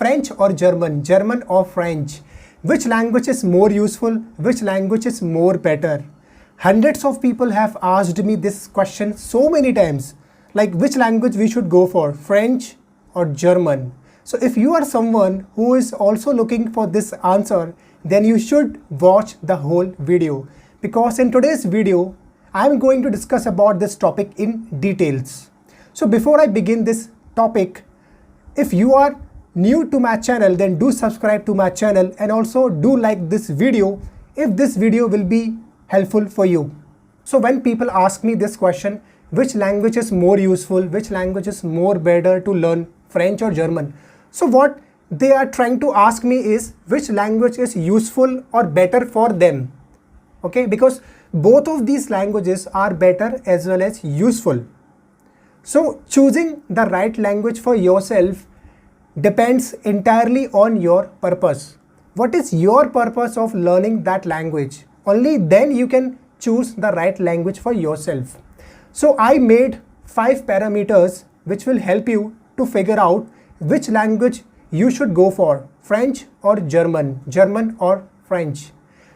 French or German, German or French. Which language is more useful? Which language is more better? Hundreds of people have asked me this question so many times, like which language we should go for, French or German. So if you are someone who is also looking for this answer, then you should watch the whole video, because in today's video, I am going to discuss about this topic in details. So before I begin this topic, if you are new to my channel, then do subscribe to my channel and also do like this video if this video will be helpful for you. So when people ask me this question, which language is more useful, which language is more better to learn, French or German? So what they are trying to ask me is which language is useful or better for them. Okay, because both of these languages are better as well as useful. So choosing the right language for yourself depends entirely on your purpose. What is your purpose of learning that language? Only then you can choose the right language for yourself. So I made 5 parameters which will help you to figure out which language you should go for, French or German, German or French.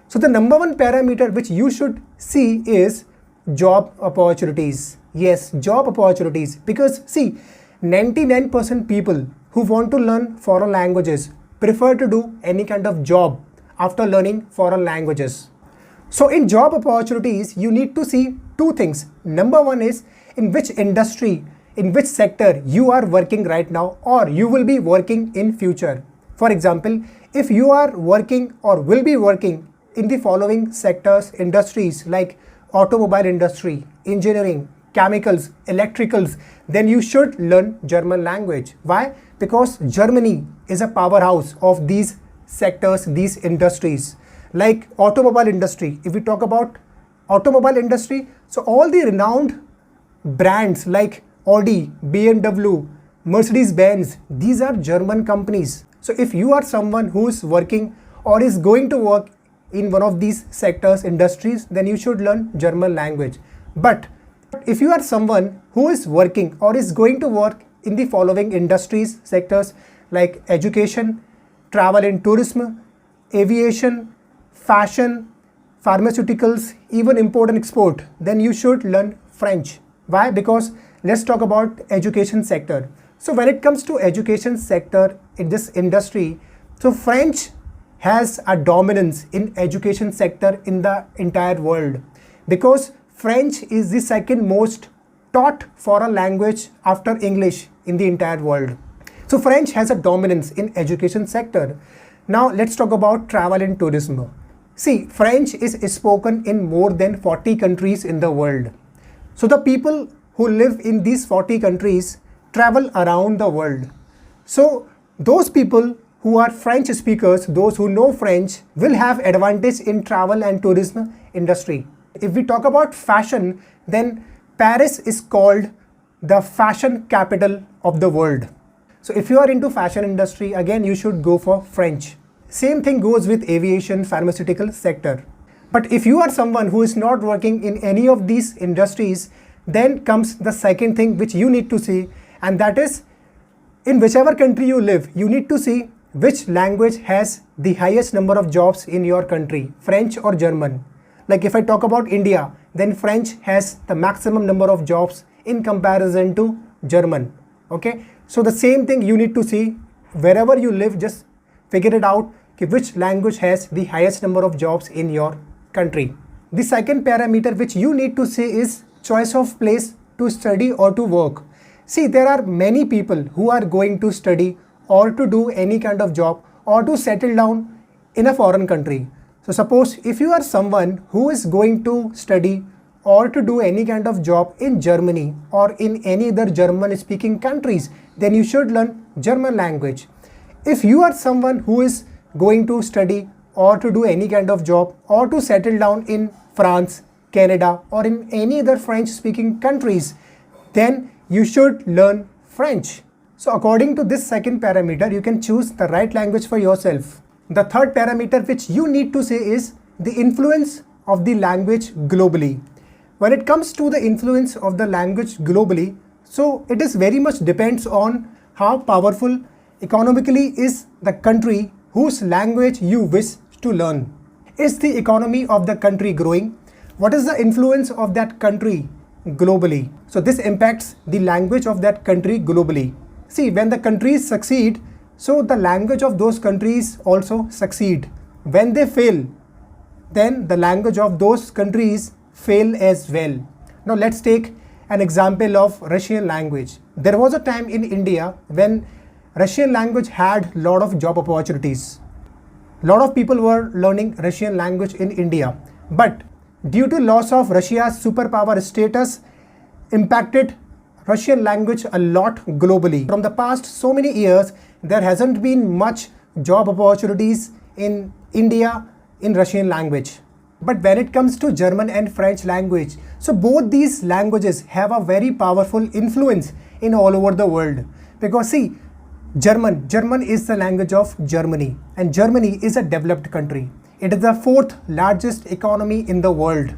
So the number one parameter which you should see is job opportunities. Yes, job opportunities, because see, 99% people who want to learn foreign languages prefer to do any kind of job after learning foreign languages. So in job opportunities, you need to see two things. Number one is in which industry, in which sector you are working right now or you will be working in future. For example, if you are working or will be working in the following sectors, industries like automobile industry, engineering, chemicals, electricals, then you should learn German language. Why? Because Germany is a powerhouse of these sectors, these industries. Like automobile industry, if we talk about automobile industry, so all the renowned brands like Audi, BMW, Mercedes-Benz, these are German companies. So if you are someone who is working or is going to work in one of these sectors, industries, then you should learn German language. But if you are someone who is working or is going to work in the following industries, sectors like education, travel and tourism, aviation, fashion, pharmaceuticals, even import and export, then you should learn French. Why? Because let's talk about education sector. So when it comes to education sector in this industry, so French has a dominance in education sector in the entire world, because French is the second most taught foreign language after English in the entire world. So French has a dominance in education sector. Now let's talk about travel and tourism. See, French is spoken in more than 40 countries in the world. So the people who live in these 40 countries travel around the world. So those people who are French speakers, those who know French, will have advantage in travel and tourism industry. If we talk about fashion, then Paris is called the fashion capital of the world. So if you are into fashion industry, again you should go for French. Same thing goes with aviation, pharmaceutical sector. But if you are someone who is not working in any of these industries, then comes the second thing which you need to see, and that is in whichever country you live, you need to see which language has the highest number of jobs in your country, French or German. Like if I talk about India, then French has the maximum number of jobs in comparison to German. Okay, so the same thing you need to see wherever you live, just figure it out which language has the highest number of jobs in your country. The second parameter which you need to see is choice of place to study or to work. See, there are many people who are going to study or to do any kind of job or to settle down in a foreign country. So suppose if you are someone who is going to study or to do any kind of job in Germany or in any other German speaking countries, then you should learn German language. If you are someone who is going to study or to do any kind of job or to settle down in France, Canada or in any other French speaking countries, then you should learn French. So according to this second parameter, you can choose the right language for yourself. The third parameter which you need to say is the influence of the language globally. When it comes to the influence of the language globally, so it is very much depends on how powerful Economically is the country whose language you wish to learn. Is the economy of the country growing? What is the influence of that country globally? So this impacts the language of that country globally. See, when the countries succeed, so the language of those countries also succeed. When they fail, then the language of those countries fail as well. Now let's take an example of Russian language. There was a time in India when Russian language had a lot of job opportunities. A lot of people were learning Russian language in India. But due to loss of Russia's superpower status, impacted Russian language a lot globally. From the past so many years, there hasn't been much job opportunities in India in Russian language. But when it comes to German and French language, so both these languages have a very powerful influence in all over the world. Because see, German is the language of Germany, and Germany is a developed country. It is the fourth largest economy in the world,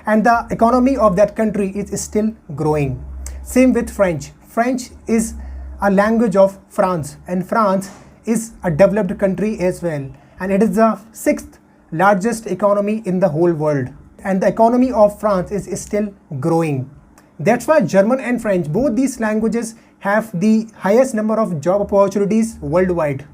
and the economy of that country is still growing. Same with French. French is a language of France, and France is a developed country as well, and it is the sixth largest economy in the whole world, and the economy of France is still growing. That's why German and French, both these languages have the highest number of job opportunities worldwide.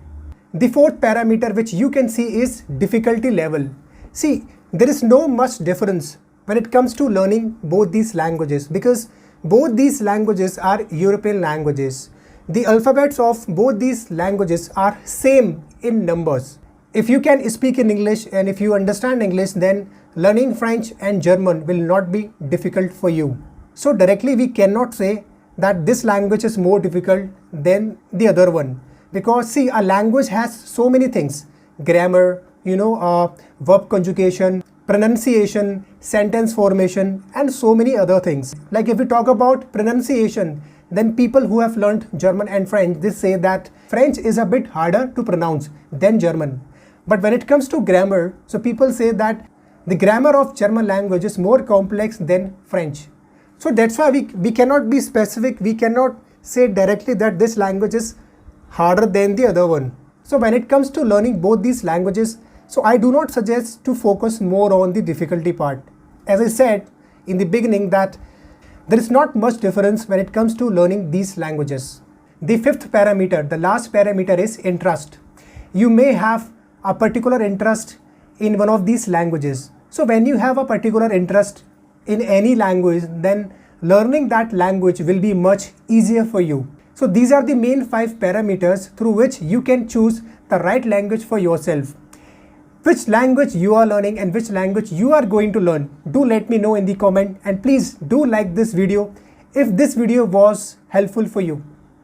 The fourth parameter which you can see is difficulty level. See, there is no much difference when it comes to learning both these languages, because both these languages are European languages. The alphabets of both these languages are same in numbers. If you can speak in English and if you understand English, then learning French and German will not be difficult for you. So directly we cannot say that this language is more difficult than the other one, because see, a language has so many things: grammar, verb conjugation, pronunciation, sentence formation, and so many other things. Like if we talk about pronunciation, then people who have learned German and French, they say that French is a bit harder to pronounce than German. But when it comes to grammar, so people say that the grammar of German language is more complex than French. So that's why we cannot be specific. We cannot say directly that this language is harder than the other one. So when it comes to learning both these languages, so I do not suggest to focus more on the difficulty part. As I said in the beginning that there is not much difference when it comes to learning these languages. The fifth parameter, the last parameter, is interest. You may have a particular interest in one of these languages. So when you have a particular interest in any language, then learning that language will be much easier for you. So these are the main 5 parameters through which you can choose the right language for yourself. Which language you are learning and which language you are going to learn, do let me know in the comment, and please do like this video if this video was helpful for you.